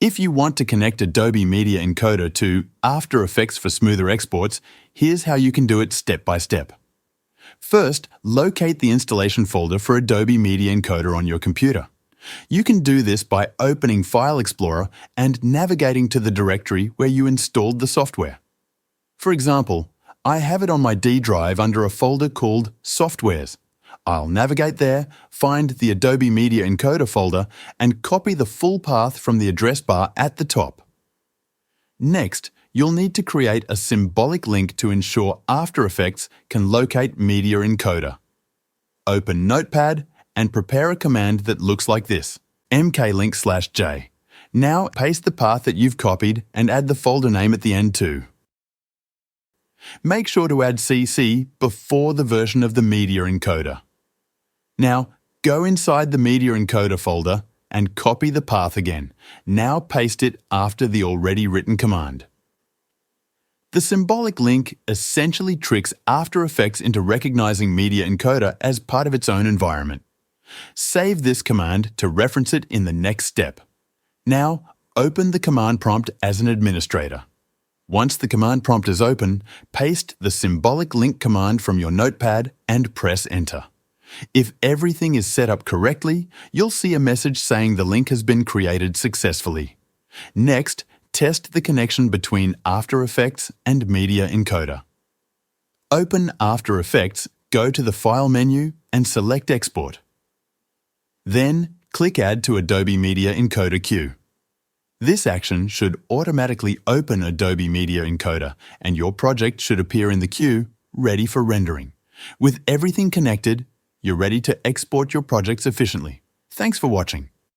If you want to connect Adobe Media Encoder to After Effects for smoother exports, here's how you can do it step by step. First, locate the installation folder for Adobe Media Encoder on your computer. You can do this by opening File Explorer and navigating to the directory where you installed the software. For example, I have it on my D drive under a folder called Softwares. I'll navigate there, find the Adobe Media Encoder folder, and copy the full path from the address bar at the top. Next, you'll need to create a symbolic link to ensure After Effects can locate Media Encoder. Open Notepad and prepare a command that looks like this, mklink/j. Now paste the path that you've copied and add the folder name at the end too. Make sure to add CC before the version of the Media Encoder. Now, go inside the Media Encoder folder and copy the path again. Now paste it after the already written command. The symbolic link essentially tricks After Effects into recognizing Media Encoder as part of its own environment. Save this command to reference it in the next step. Now, open the command prompt as an administrator. Once the command prompt is open, paste the symbolic link command from your notepad and press Enter. If everything is set up correctly, you'll see a message saying the link has been created successfully. Next, test the connection between After Effects and Media Encoder. Open After Effects, go to the File menu and select Export. Then, click Add to Adobe Media Encoder queue. This action should automatically open Adobe Media Encoder, and your project should appear in the queue, ready for rendering. With everything connected, you're ready to export your projects efficiently. Thanks for watching.